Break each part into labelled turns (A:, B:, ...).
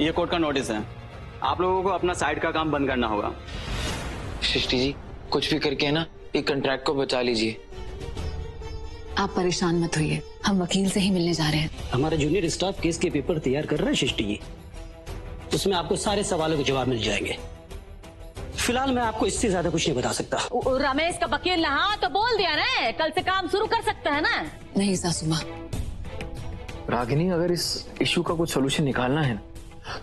A: ये कोर्ट का नोटिस है, आप लोगों को अपना साइड का काम बंद करना होगा।
B: सृष्टि जी, कुछ भी करके है ना, ये कॉन्ट्रैक्ट को बचा लीजिए।
C: आप परेशान मत होइए, हम वकील से ही मिलने जा रहे हैं।
D: हमारा जूनियर स्टाफ केस के पेपर तैयार कर रहा है सृष्टि जी, उसमें आपको सारे सवालों के जवाब मिल जाएंगे। फिलहाल मैं आपको इससे ज्यादा कुछ नहीं बता सकता।
E: रमेश का वकील नहा तो बोल दिया ना, कल से काम शुरू कर सकते हैं ना।
C: नहीं सासू माँ,
F: रागिनी, अगर इस इशू का कुछ सोल्यूशन निकालना है ना,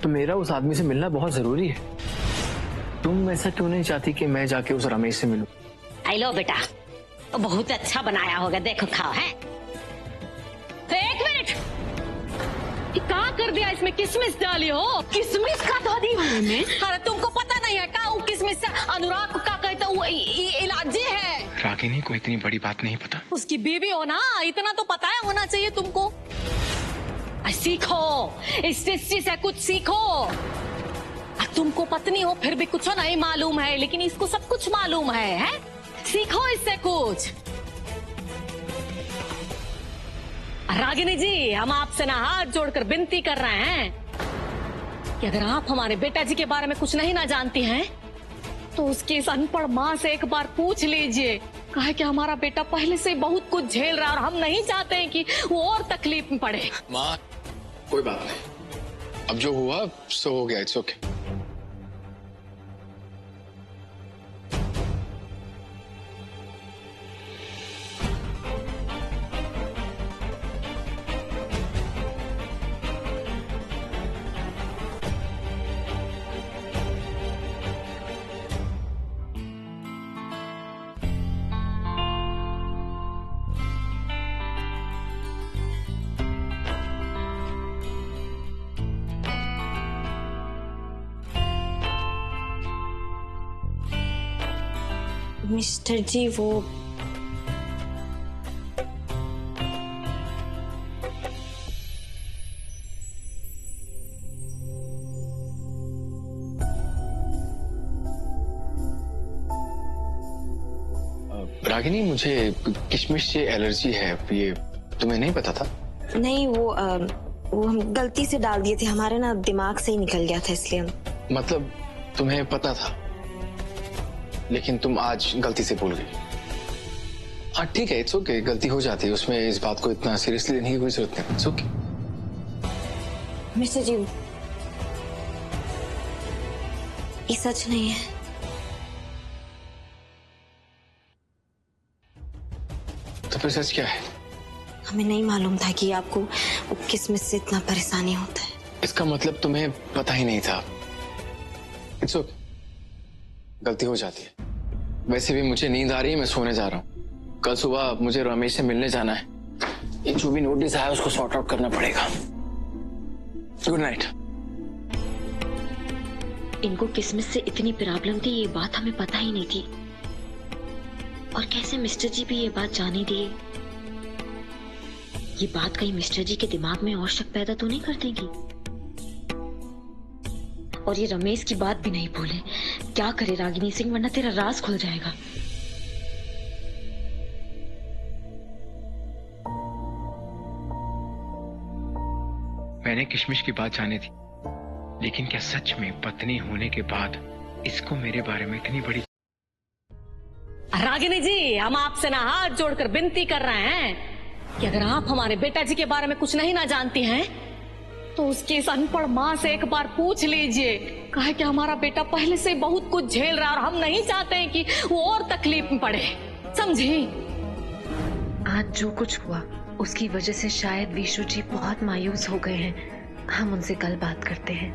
F: तो मेरा उस आदमी से मिलना बहुत जरूरी है। तुम ऐसा क्यों नहीं चाहती कि मैं जाके उस रमेश से मिलूं?
E: आई लो बेटा, तो बहुत अच्छा बनाया होगा, देखो खाओ है। तो एक मिनट, क्या कर दिया इसमें? किसमिस डाली हो? किसमिस का तो दी में? अरे तुमको पता नहीं है क्या वो किसमिस से अनुराग को क्या कहते वो इलाजी है।
G: रागिनी को इतनी बड़ी बात नहीं पता।
E: उसकी बीवी हो ना, इतना तो पता है होना चाहिए तुमको। सीखो, इस सृष्टि से कुछ सीखो। तुमको पत्नी हो फिर भी कुछ नहीं मालूम है, लेकिन इसको सब कुछ मालूम है? सीखो इससे कुछ। रागिनी जी, हम आपसे ना हाथ जोड़कर विनती कर रहे हैं कि अगर आप हमारे बेटा जी के बारे में कुछ नहीं ना जानती हैं, तो उसकी इस अनपढ़ माँ से एक बार पूछ लीजिए। कहा कि हमारा बेटा पहले से बहुत कुछ झेल रहा है और हम नहीं चाहते हैं कि वो और तकलीफ में पड़े।
G: माँ, कोई बात नहीं, अब जो हुआ सो हो गया, इट्स ओके।
H: मिस्टर जी, वो
G: रागिनी, मुझे किशमिश से एलर्जी है, ये तुम्हें नहीं पता था?
H: नहीं, वो हम गलती से डाल दिए थे, हमारे ना दिमाग से ही निकल गया था, इसलिए हम।
G: मतलब तुम्हें पता था लेकिन तुम आज गलती से भूल गई। हाँ ठीक है, इट्स ओके, गलती हो जाती है, उसमें इस बात को इतना सीरियसली लेने की कोई जरूरत नहीं। It's okay.
H: मिस्टर जी, ये सच नहीं है।
G: तो फिर सच क्या है?
H: हमें नहीं मालूम था कि आपको वो किसमिस से इतना परेशानी होता है।
G: इसका मतलब तुम्हें पता ही नहीं था। इट्स ओके, गलती हो जाती है। वैसे भी मुझे नींद आ रही है, मैं सोने जा रहा हूँ। कल सुबह मुझे रमेश से मिलने जाना है। ये जो भी नोटिस आया उसको सॉर्ट आउट करना पड़ेगा। Good night.
H: इनको किसमिस से इतनी प्रॉब्लम थी, ये बात हमें पता ही नहीं थी। और कैसे मिस्टर जी भी ये बात जाने दिए? ये बात कहीं मिस्टर जी के दिमाग में और शक पैदा तो नहीं कर देगी? और ये रमेश की बात भी नहीं भूले। क्या करे रागिनी सिंह, वरना तेरा राज खुल जाएगा।
G: मैंने किशमिश की बात जानी थी, लेकिन क्या सच में पत्नी होने के बाद इसको मेरे बारे में इतनी बड़ी।
E: रागिनी जी, हम आपसे ना हाथ जोड़कर विनती कर रहे हैं कि अगर आप हमारे बेटा जी के बारे में कुछ नहीं ना जानती हैं, तो उसकी इस अनपढ़ माँ से एक बार पूछ लीजिए। कहा कि हमारा बेटा पहले से बहुत कुछ झेल रहा है और हम नहीं चाहते हैं कि वो और तकलीफ में पड़े, समझी?
I: आज जो कुछ हुआ उसकी वजह से शायद विशु जी बहुत मायूस हो गए हैं। हम उनसे कल बात करते हैं।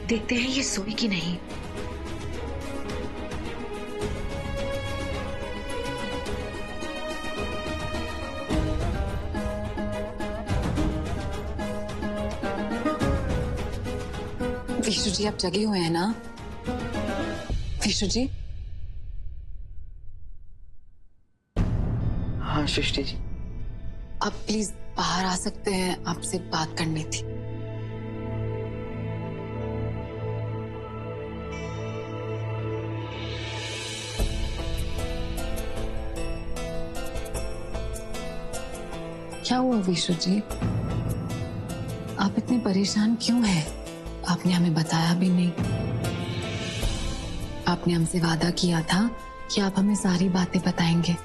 I: देखते हैं ये सोई कि नहीं।
C: विशु जी, आप जगे हुए हैं ना? विशु जी?
B: हाँ सृष्टि जी।
C: आप प्लीज बाहर आ सकते हैं, आपसे बात करनी थी। क्या हुआ विशु जी? आप इतने परेशान क्यों हैं? आपने हमें बताया भी नहीं। आपने हमसे वादा किया था कि आप हमें सारी बातें बताएंगे।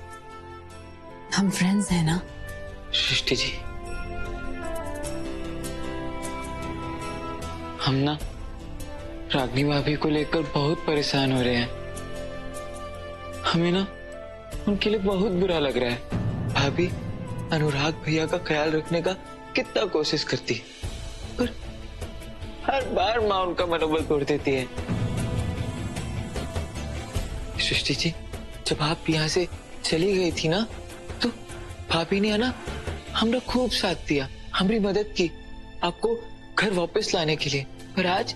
C: हम फ्रेंड्स हैं ना?
B: सृष्टि जी, हम ना रागिनी भाभी को लेकर बहुत परेशान हो रहे हैं। हमें ना उनके लिए बहुत बुरा लग रहा है। भाभी अनुराग भैया का ख्याल रखने का कितना कोशिश करती है, पर हर बार माँ उनका मनोबल तोड़ देती है। सृष्टि जी, जब आप यहाँ से चली गई थी ना, तो भाभी ने ना हमरा खूब साथ दिया, हमारी मदद की आपको घर वापस लाने के लिए, पर आज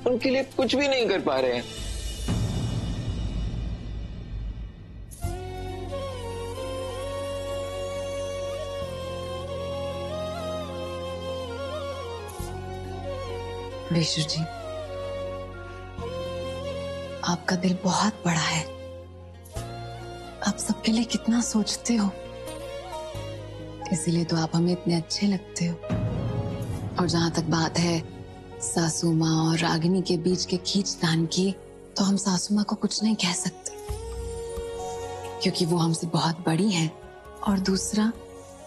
B: उनके लिए कुछ भी नहीं कर पा रहे हैं।
C: विशु जी, आपका दिल बहुत बड़ा है। आप सबके लिए कितना सोचते हो, इसीलिए तो आप हमें इतने अच्छे लगते हो। और जहां तक बात है सासू माँ और रागिनी के बीच के खींचतान की, तो हम सासू माँ को कुछ नहीं कह सकते क्योंकि वो हमसे बहुत बड़ी हैं, और दूसरा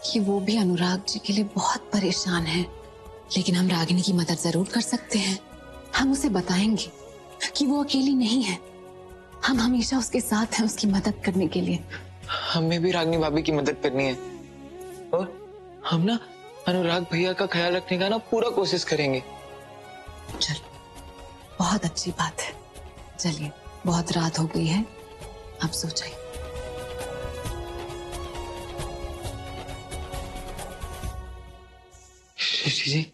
C: कि वो भी अनुराग जी के लिए बहुत परेशान है। लेकिन हम रागिनी की मदद जरूर कर सकते हैं। हम उसे बताएंगे कि वो अकेली नहीं है, हम हमेशा उसके साथ हैं उसकी मदद करने के लिए।
B: हमें भी रागिनी भाभी की मदद करनी है, और हम ना अनुराग भैया का ख्याल रखने का ना पूरा कोशिश करेंगे।
C: चलो, बहुत अच्छी बात है। चलिए, बहुत रात हो गई है, आप सो जाइए।
B: सृष्टि जी,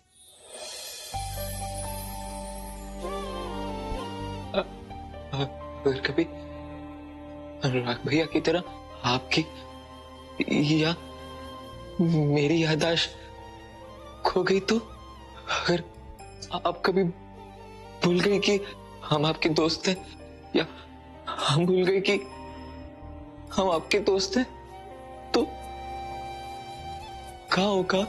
B: अगर कभी अनुराग भैया की तरह आपकी या मेरी याददाश्त खो गई तो, अगर आप कभी भूल गई कि हम आपके दोस्त हैं, या हम भूल गए कि हम आपके दोस्त हैं, तो क्या होगा?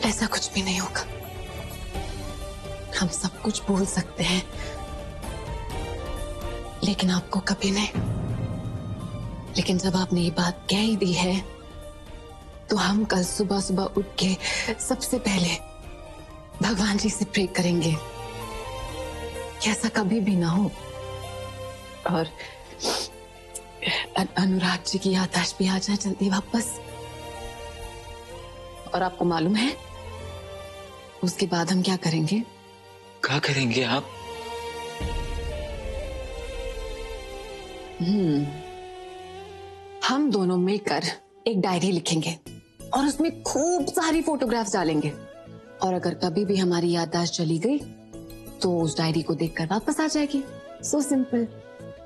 C: ऐसा कुछ भी नहीं होगा। हम सब कुछ भूल सकते हैं, लेकिन आपको कभी नहीं। लेकिन जब आपने ये बात कह ही दी है, तो हम कल सुबह सुबह उठ के सबसे पहले भगवान जी से प्रे करेंगे कि ऐसा कभी भी ना हो, और अनुराग जी की याददाश्त भी आ जाए जल्दी वापस। और आपको मालूम है उसके बाद हम क्या करेंगे?
B: क्या करेंगे आप?
C: हम दोनों मिलकर एक डायरी लिखेंगे और उसमें खूब सारी फोटोग्राफ्स डालेंगे, और अगर कभी भी हमारी याददाश्त चली गई तो उस डायरी को देखकर वापस आ जाएगी। So simple.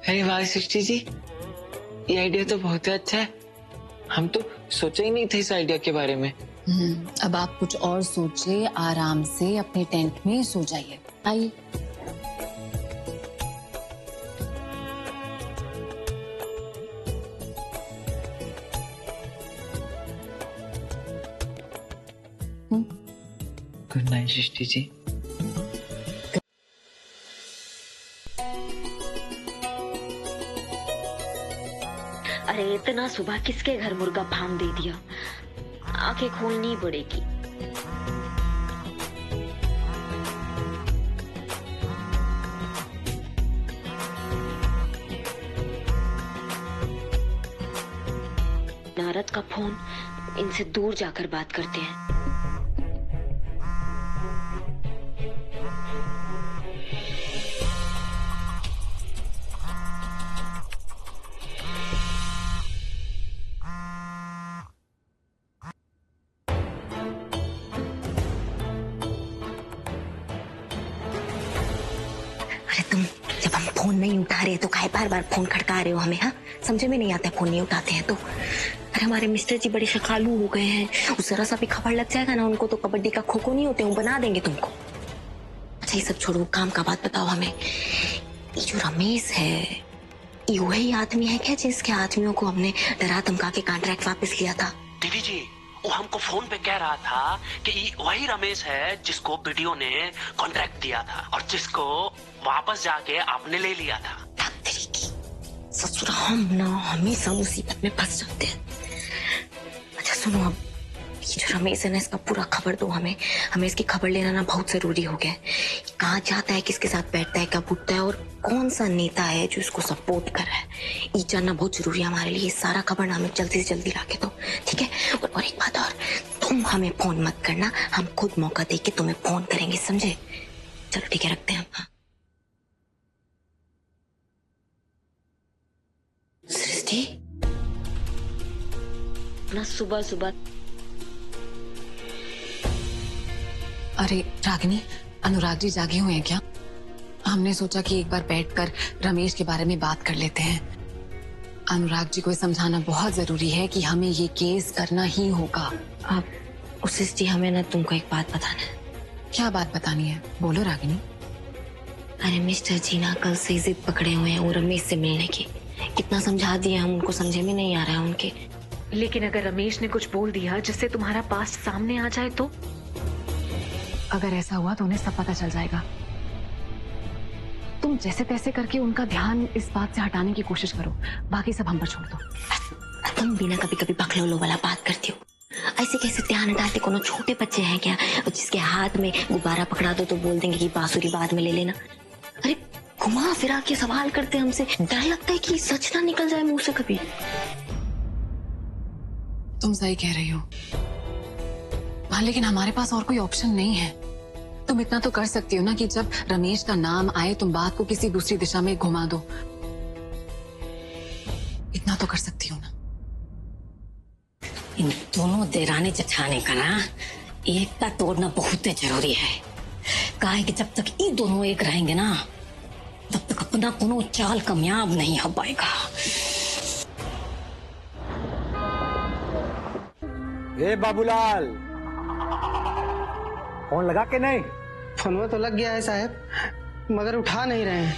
B: अरे वाह सृष्टि जी, ये आइडिया तो बहुत अच्छा है। हम तो सोचा ही नहीं था इस आइडिया के बारे में।
C: अब आप कुछ और सोचिए, आराम से अपने टेंट में सो जाइए। आइए।
B: Good night Srishti ji.
H: अरे इतना सुबह किसके घर मुर्गा फार्म दे दिया? आंखें खोलनी पड़ेगी। नारद का फोन, इनसे दूर जाकर बात करते हैं। फोन नहीं उठा रहे तो काहे बार बार फोन खड़का रहे हो हमें? हाँ, समझे में नहीं आता फोन नहीं उठाते हैं तो। अरे हमारे मिस्टर जी बड़े शकालू हो गए हैं, उस जरा सा भी खबर लग जाएगा ना उनको तो कबड्डी का खो खो नहीं होते, वो बना देंगे तुमको। अच्छा ये सब छोड़ो, काम का बात बताओ हमें। ये जो रमेश है ये वही आदमी है क्या जिसके आदमियों को हमने डरा धमका के कॉन्ट्रैक्ट वापस लिया था?
D: दीदी जी वो हमको फोन पे कह रहा था कि ये वही रमेश है जिसको बीडीओ ने कॉन्ट्रैक्ट दिया था और जिसको वापस जाके आपने ले लिया था।
H: तेरी की ससुर, हम ना हमेशा मुसीबत में फंस जाते हैं। अच्छा सुनो, अब ये जो रमेश है ना इसका पूरा खबर दो हमें इसकी खबर लेना ना बहुत जरूरी हो गया है। कहाँ जाता है, किसके साथ बैठता है, कब उठता है और कौन सा नेता है जो इसको सपोर्ट कर रहा है, ये जानना बहुत जरूरी है हमारे लिए। सारा खबर ना हमें जल्दी से जल्दी लाके दो, ठीक है? और एक बात और, तुम हमें फोन मत करना, हम खुद मौका दे के तुम्हें फोन करेंगे, समझे? चलो ठीक है, रखते हैं हम। हाँ सृष्टि ना सुबह सुबह।
C: अरे रागिनी, अनुराग जी जागे हुए हैं क्या? हमने सोचा कि एक बार बैठकर रमेश के बारे में बात कर लेते हैं। अनुराग जी को समझाना बहुत जरूरी है कि हमें ये केस करना ही होगा।
H: आप उस जी हमें ना तुमको एक बात बताना है।
C: क्या बात बतानी है? बोलो रागिनी।
H: अरे मिस्टर जी ना कल से जिद पकड़े हुए हैं वो रमेश से मिलने की। कितना समझा दिया हम उनको, समझे में नहीं आ रहा है उनके।
I: लेकिन अगर रमेश ने कुछ बोल दिया जिससे तुम्हारा पास्ट सामने आ जाए तो?
C: अगर ऐसा हुआ तो उन्हें सब पता चल जाएगा। तुम जैसे तैसे करके उनका ध्यान इस बात से हटाने की कोशिश करो, बाकी सब हम पर छोड़ दो।
H: तुम भी ना कभी कभी बखलौलो वाला बात करती हो। ऐसे कैसे ध्यान हटाते? कोनो छोटे बच्चे हैं क्या जिसके हाथ में गुब्बारा पकड़ा दो तो बोल देंगे कि बांसुरी बाद में ले लेना? अरे घुमा फिरा के सवाल करते हमसे, डर लगता है कि सच ना निकल जाए मुंह से कभी।
C: तुम सही कह रही हो, हाँ, लेकिन हमारे पास और कोई ऑप्शन नहीं है। तुम इतना तो कर सकती हो ना कि जब रमेश का नाम आए तुम बात को किसी दूसरी दिशा में घुमा दो। इतना तो कर सकती हो ना।
E: इन दोनों देरानी जेठानी का ना एकता तोड़ना बहुत जरूरी है। काहे कि जब तक ये दोनों एक रहेंगे ना तब तक अपना कोनो चाल कामयाब नहीं हो पाएगा।
J: ए बाबूलाल, फोन लगा के नहीं?
K: फोन तो लग गया है साहब, मगर उठा नहीं रहे हैं।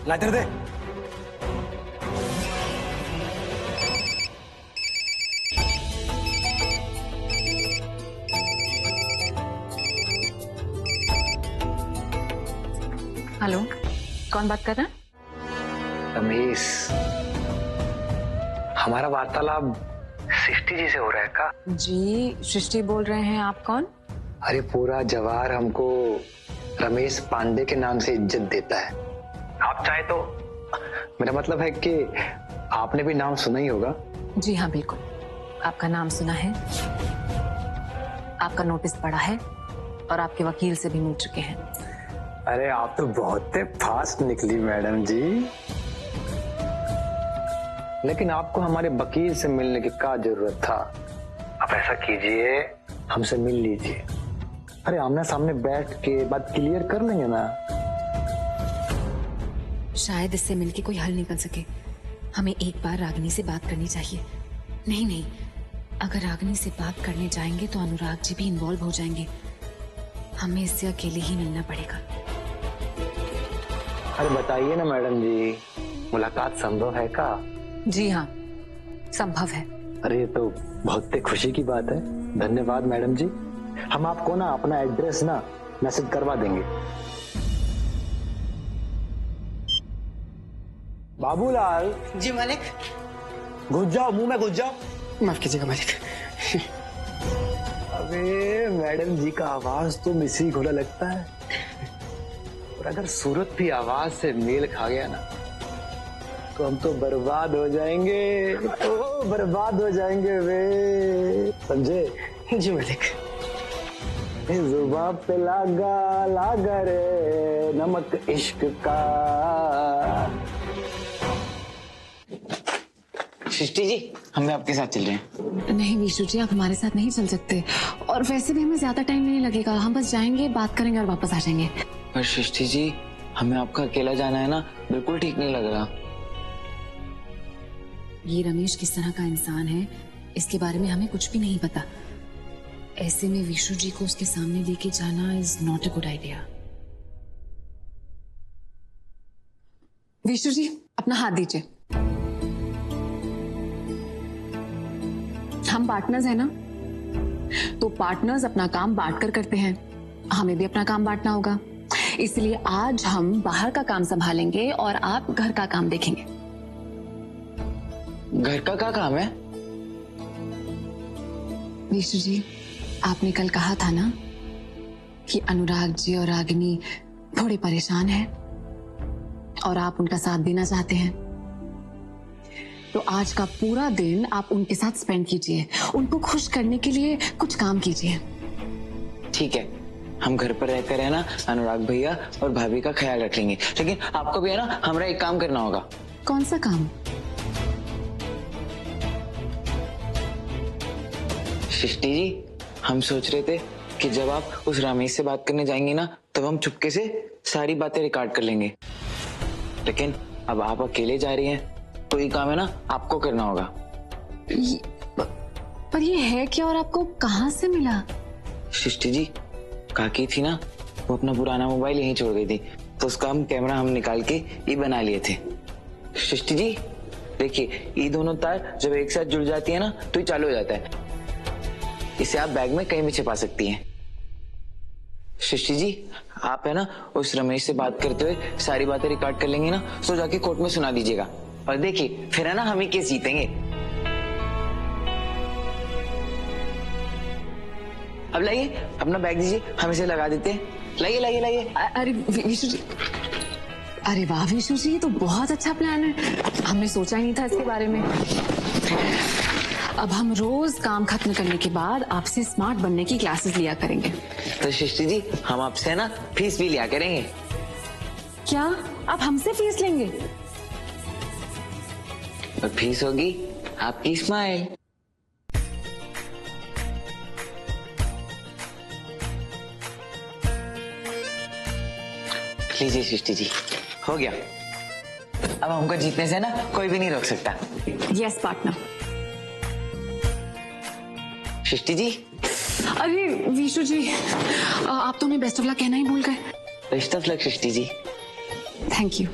J: लाइटर दे।
C: हेलो, कौन बात कर रहा है?
F: रमेश, हमारा वार्तालाप सृष्टि जी से हो रहा है का?
C: जी सृष्टि बोल रहे हैं, आप कौन?
F: अरे पूरा जवार हमको रमेश पांडे के नाम से इज्जत देता है। आप चाहे तो, मेरा मतलब है कि आपने भी नाम सुना ही होगा।
C: जी हाँ बिल्कुल, आपका नाम सुना है, आपका नोटिस पड़ा है और आपके वकील से भी मिल चुके हैं।
F: अरे आप तो बहुत फास्ट निकली मैडम जी। लेकिन आपको हमारे वकील से मिलने की क्या जरूरत था? आप ऐसा कीजिए, हमसे मिल लीजिए। अरे आमने सामने बैठ के बात क्लियर कर लेंगे ना।
C: शायद इससे मिलके कोई हल निकल सके। हमें एक बार रागिनी से बात करनी चाहिए। नहीं, अगर रागिनी से बात करने जाएंगे तो अनुराग जी भी इन्वॉल्व हो जाएंगे। हमें इससे अकेले ही मिलना पड़ेगा।
F: अरे बताइए ना मैडम जी, मुलाकात संभव है का?
C: जी हाँ, संभव है।
F: अरे ये तो बहुत खुशी की बात है। धन्यवाद मैडम जी। हम आपको ना अपना एड्रेस ना मैसेज करवा देंगे।
J: बाबूलाल
K: जी मालिक।
J: घुस जाओ, मुंह में घुस जाओ।
K: माफ कीजिएगा मालिक।
F: अबे मैडम जी का आवाज तो मिश्री घोड़ा लगता है, और अगर सूरत भी आवाज से मेल खा गया ना तो हम तो बर्बाद हो जाएंगे। ओ बर्बाद हो जाएंगे वे, समझे?
K: जी मालिक।
F: जुबान पे लागा रे नमक इश्क का।
B: सृष्टि जी, हम भी आपके साथ चल रहे हैं।
C: नहीं विशु जी, आप हमारे साथ नहीं चल सकते, और वैसे भी हमें ज्यादा टाइम नहीं लगेगा। हम बस जाएंगे, बात करेंगे और वापस आ जाएंगे।
B: पर सृष्टि जी, हमें आपका अकेला जाना है ना, बिल्कुल ठीक नहीं लग रहा।
C: ये रमेश किस तरह का इंसान है इसके बारे में हमें कुछ भी नहीं पता। ऐसे में विशु जी को उसके सामने लेके जाना is not a good idea. Vishu ji, अपना हाथ दीजिए। हम पार्टनर्स हैं ना, तो पार्टनर्स अपना काम बांट कर करते हैं, हमें भी अपना काम बांटना होगा। इसलिए आज हम बाहर का काम संभालेंगे और आप घर का काम देखेंगे।
B: घर का क्या काम है?
C: विशु जी, आपने कल कहा था ना कि अनुराग जी और रागिनी थोड़े परेशान हैं और आप उनका साथ देना चाहते हैं, तो आज का पूरा दिन आप उनके साथ स्पेंड कीजिए, उनको खुश करने के लिए कुछ काम कीजिए।
B: ठीक है, हम घर पर रहकर है ना अनुराग भैया और भाभी का ख्याल रख लेंगे, लेकिन आपको भी है ना हमारा एक काम करना होगा।
C: कौन सा काम?
B: सृष्टि जी, हम सोच रहे थे कि जब आप उस रमेश से बात करने जाएंगे ना, तब हम चुपके से सारी बातें रिकॉर्ड कर लेंगे, लेकिन अब आप अकेले जा रही हैं तो ये काम है ना आपको करना होगा।
C: पर ये है क्या और आपको कहां से मिला?
B: सृष्टि जी, काकी थी ना, वो अपना पुराना मोबाइल यहीं छोड़ गई थी, तो उसका कैमरा हम निकाल के ये बना लिए थे। सृष्टि जी देखिए, ये दोनों तार जब एक साथ जुड़ जाती है ना तो ये चालू हो जाता है। इसे आप बैग में कहीं भी छिपा सकती हैं। सृष्टि जी, आप है ना उस रमेश से बात करते हुए सारी बातें रिकॉर्ड कर लेंगी ना, तो जाके कोर्ट में सुना दीजिएगा, और देखिए फिर है ना हम ही केस जीतेंगे। अब लाइए अपना बैग दीजिए, हम इसे लगा देते हैं। लाइए लाइए लाइए।
C: अरे विशु जी, अरे वाह विशु जी, ये तो बहुत अच्छा प्लान है, हमने सोचा ही नहीं था इसके बारे में। अब हम रोज काम खत्म करने के बाद आपसे स्मार्ट बनने की क्लासेस लिया करेंगे।
B: तो सृष्टि जी, हम आपसे ना फीस भी लिया करेंगे।
C: क्या आप हमसे फीस लेंगे?
B: और फीस होगी आपकी स्माइल। लीजिए सृष्टि जी, हो गया। अब हमको जीतने से ना कोई भी नहीं रोक सकता।
C: Yes partner.
B: सृष्टि जी,
C: अरे विशु जी, आप तो उन्हें बेस्ट ऑफ लक कहना ही भूल गए।
B: Best of luck Srishti ji.
C: Thank you.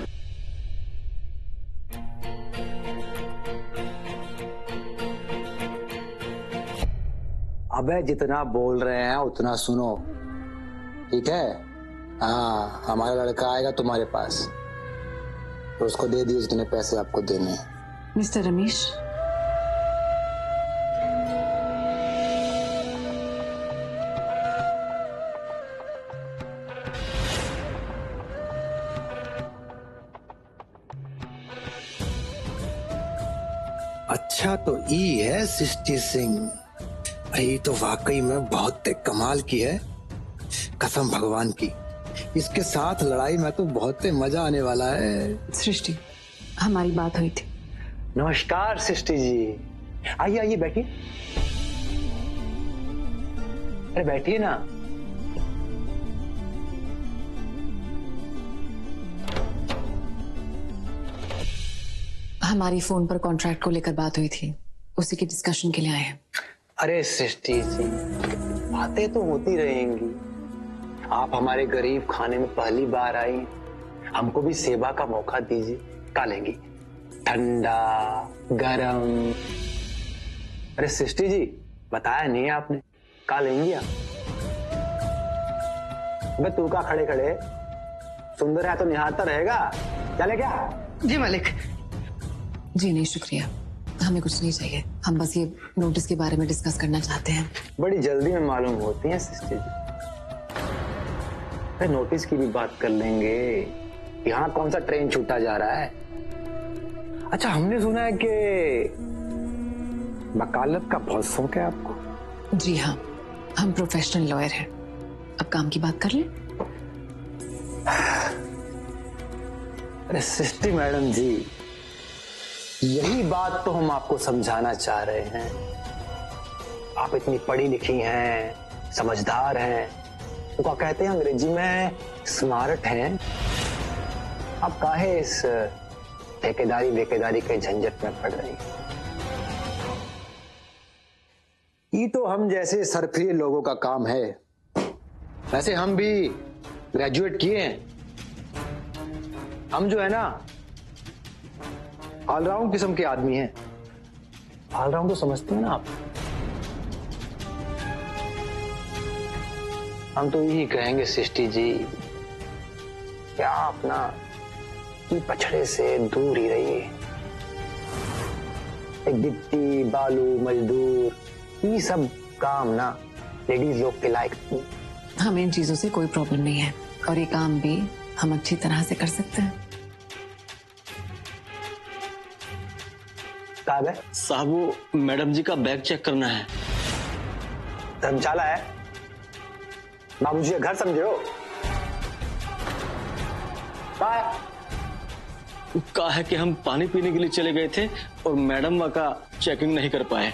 J: अबे जितना बोल रहे हैं उतना सुनो, ठीक है? हाँ, हमारा लड़का आएगा तुम्हारे पास तो उसको दे दिए जितने पैसे आपको देने हैं।
C: मिस्टर रमेश,
F: अच्छा तो ये है सृष्टि सिंह, ये तो वाकई में बहुत कमाल की है, कसम भगवान की। इसके साथ लड़ाई में तो बहुत मजा आने वाला है।
C: सृष्टि, हमारी बात हुई थी।
J: नमस्कार सृष्टि जी, आइए आइए बैठिए। अरे बैठिए ना।
C: हमारी फोन पर कॉन्ट्रैक्ट को लेकर बात हुई थी, उसी की डिस्कशन के लिए आए हैं।
J: अरे सृष्टि जी, बातें तो होती रहेंगी। आप हमारे गरीब खाने में पहली बार आई, हमको भी सेवा का मौका दीजिए। का लेंगी? ठंडा, गरम? अरे सृष्टि जी, बताया नहीं आपने, का लेंगी आप? अबे तू का खड़े खड़े, सुंदर है तो निहारता रहेगा, चले क्या?
K: जी मालिक।
C: जी नहीं शुक्रिया, हमें कुछ नहीं चाहिए, हम बस ये नोटिस के बारे में डिस्कस करना चाहते हैं।
J: बड़ी जल्दी में मालूम होती है सृष्टि जी। नोटिस की भी बात कर लेंगे, यहाँ कौन सा ट्रेन छूटा जा रहा है। अच्छा, हमने सुना है कि वकालत का बहुत शौक है आपको।
C: जी हाँ, हम प्रोफेशनल लॉयर हैं। अब काम की बात कर लें।
J: अरे सृष्टि मैडम जी, यही बात तो हम आपको समझाना चाह रहे हैं। आप इतनी पढ़ी लिखी हैं, समझदार हैं, तो क्या कहते हैं अंग्रेजी में, स्मार्ट हैं, अब काहे इस ठेकेदारी वेकेदारी के झंझट में पड़ रही। ये तो हम जैसे सरफिरे लोगों का काम है। वैसे हम भी ग्रेजुएट किए हैं। हम जो है ना ऑलराउंड किस्म के आदमी हैं। ऑलराउंड तो समझते हैं ना आप। हम तो यही कहेंगे सृष्टि जी, क्या अपना ये पछड़े से दूर ही रहिए। एक गिट्टी बालू मजदूर ये सब काम ना लेडीज लोग के लायक नहीं।
C: हमें इन चीजों से कोई प्रॉब्लम नहीं है और ये काम भी हम अच्छी तरह से कर सकते हैं।
J: साहब है
A: साहब वो मैडम जी का बैग चेक करना है।
J: धर्मशाला है, बाबूजी का घर समझे हो?
A: कहा है कि हम पानी पीने के लिए चले गए थे और मैडम का चेकिंग नहीं कर पाए।